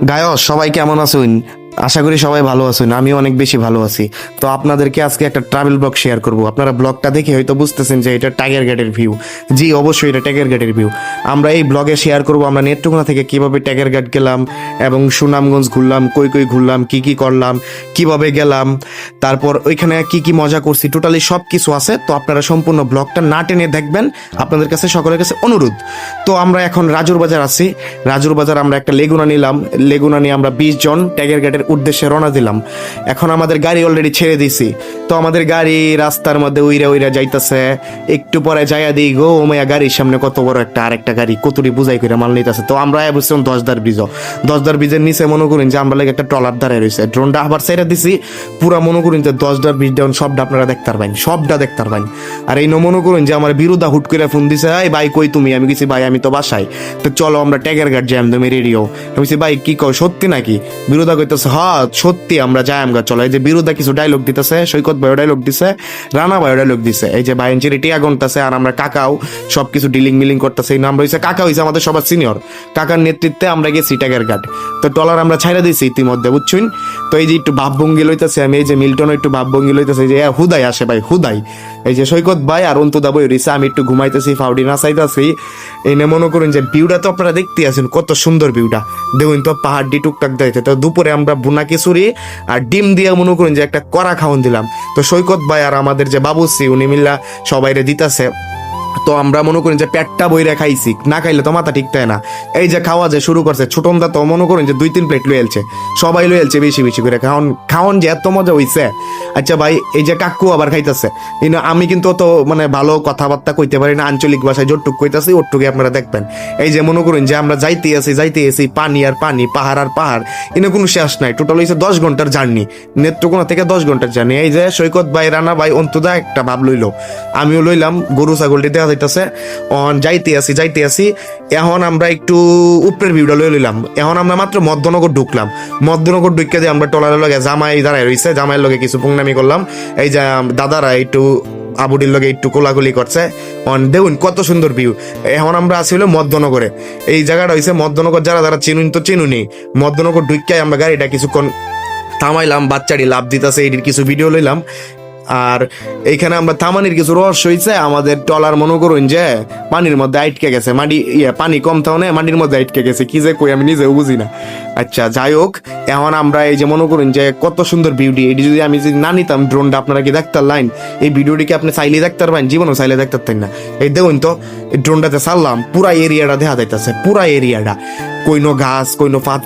গায়স সবাই কেমন আছেন? আশা করি সবাই ভালো আছেন, আমি অনেক বেশি ভালো আছি। তো আপনাদেরকে আজকে একটা ট্রাভেল ব্লগ শেয়ার করব। আপনারা ব্লগটা দেখে হয়তো বুঝতেছেন যে এটা টাইগার গেটের ভিউ। জি অবশ্যই এটা টাইগার গেটের ভিউ। আমরা এই ব্লগে শেয়ার করব আমরা নেত্রকোনা থেকে কিভাবে টাইগার গেট গেলাম এবং সুনামগঞ্জ ঘুরলাম, কই কই ঘুরলাম, কি কি করলাম, কিভাবে গেলাম, তারপর ওইখানে কি কি মজা করছি, টোটালি সব কিছু আছে। তো আপনারা সম্পূর্ণ ব্লগটা না টেনে দেখবেন, আপনাদের কাছে সকলের কাছে অনুরোধ। তো আমরা এখন রাজুর বাজার আছি। রাজুর বাজার আমরা একটা লেগুনা নিলাম, লেগুনা নিয়ে আমরা 20 জন টাইগার গেটের উদ্দেশ্যে রওনা দিলাম। এখন আমাদের গাড়ি অলরেডি ছেড়ে দিছি। তো আমাদের গাড়ি রাস্তার মধ্যে উইরা উইরা যাইতেছে। একটু পরে যাইয়া দিই গো ওমাইয়া গাড়ির সামনে কত বড় একটা আরেকটা গাড়ি কতটি বুঝাই করে মাল নিতেছে। তো আমরা বলছিলাম 10দার ব্রিজ, 10দার ব্রিজের নিচে মনে করেন যে আমরা লাগে একটা ট্রলার দাঁড়ায় রয়েছে। ড্রোনটা আবার ছেড়ে দিছি, পুরা মনে করেন যে 10দার ব্রিজ ডাউন সবটা আপনারা দেখতে পারবেন, সবটা দেখতে পারবেন। আর এই মনে করেন যে আমার বিরুদ্ধা হুট করে ফোন দিছে, এই ভাই কই তুমি? আমি গেছি ভাই আমি তো বাসায়, তো চলো আমরা টাইগার গেট যাই, তুমি রেডিও। আমি বলছি ভাই কি কও সত্যি নাকি? বিরুদ্ধা কইতেছে হ্যাঁ সত্যি আমরা যাই আমগা চলো। এই যে বিরুদ্ধা কিছু ডায়লগ দিতেছে, সৈকত ভাইও ডায়লগ দিছে, রানা ভাইও ডায়লগ দিছে। এই যে ভাই এনজিরি টিয়া গন্তাছে আর আমরা কাকাও সবকিছু ডিলিং মিলিং করতেছে। এই নাম রয়েছে কাকা, হয়েছে আমাদের সবার সিনিয়র। কাকার নেতৃত্বে আমরা গেছি টাইগার ঘাট। তো টলার আমরা ছাইড়া দিয়েছি ইতিমধ্যে, বুঝছুন। তো এই যে একটু ভাবভঙ্গি লইতেছে, আমি এই যে মিল্টন একটু ভাবভঙ্গি লইতেছে যে হুদাই আসে ভাই হুদাই। এই যে সৈকত ভাই আর অন্তুদা বই রয়েছে, আমি একটু ঘুমাইতেছি, ফাউডি নাচাইতেছি। এই নিয়ে মনে করুন যে ভিউটা তো আপনারা দেখতে আছেন কত সুন্দর ভিউটা দেখুন। তো পাহাড় ডি টুকটাক দিতে। তো দুপুরে আমরা বুনা খিচুড়ি আর ডিম দিয়ে মনে করুন যে একটা কড়া খাওয়ান দিলাম। তো সৈকত ভাই আর আমাদের যে বাবুসি উনি মিল্লা সবাইরে দিতেছে। তো আমরা মনে করি যে পেটটা বইরা খাইছি, না খাইলে তো মাথা ঠিক থাকে না। এই যে খাওয়া যে শুরু করছে ছোটনদা, তো মনে করেন যে 2-3 প্লেট লয়ে এলছে, সবাই লয়ে এলছে বেশি বেশি করে খাওয়ান যে এত মজা হইছে। আচ্ছা ভাই এই যে কাকু আবার খাইতেছে, কিন্তু আমি কিন্তু তো মানে ভালো কথাবার্তা কইতে পারি না, আঞ্চলিক ভাষায় যতটুক কইতাছি ওটুকু আপনারা দেখবেন। এই যে মনে করেন যে আমরা যাইতে আছি পানি আর পানি, পাহাড় আর পাহাড়, এনে কোনো শেষ নাই। টোটাল হইছে 10 ঘন্টার জার্নি, নেত্রকোনা থেকে 10 ঘন্টার জার্নি। এই যে সৈকত ভাই, রানা ভাই, অন্তুদা একটা ভাব লইলো, আমিও লইলাম, গরু ছাগলটি দেখা যাইতেছে। যাইতে আসি। এখন আমরা একটু উপরের ভিউটা লয়ে লইলাম। এখন আমরা মাত্র মধ্যনগর ঢুকলাম। মধ্যনগর ঢুকে দিয়ে আমরা টলারের লগে জামাই দাঁড়ায় রয়েছে, জামাইয়ের লগে কিছু পুংনামি করলাম। এই যে দাদারা একটু আবুডির লগে একটু কোলাকুলি করছে। দেখুন কত সুন্দর ভিউ। এখন আমরা আছি হলো মধ্যনগরে। এই জায়গাটা হয়েছে মধ্যনগর, যারা যারা চিনুন তো চিনুনি। মধ্যনগর ঢুকে আমরা গাড়িটা কিছুক্ষণ থামাইলাম, বাচ্চাটি লাভ দিতেছে, এটির কিছু ভিডিও লইলাম। আর এইখানে আমরা থামানির কিছু রহস্য হয়েছে। আমাদের টলার মনে করুন যে পানির মধ্যে আটকে গেছে, পানি কম থাকলে মাটির মধ্যে আটকে গেছে, কি যে কই আমি নিজেও বুঝি না। আচ্ছা যাই হোক, এখন আমরা এই যে মনে করুন যে কত সুন্দর বিউটি, এটি যদি আমি যদি না নিতাম ড্রোনটা, আপনারা কি দেখতে লাইন এই ভিডিওটিকে আপনি চাইলে দেখতে পারবেন, জীবনও চাইলে দেখতে পারতেন না। এই দেখুন তো ড্রোনটাতে ছাড়লাম, পুরা এরিয়াটা দেখা যাইতেছে, পুরা এরিয়াটা, কইনো গাছ কইনো পাতা।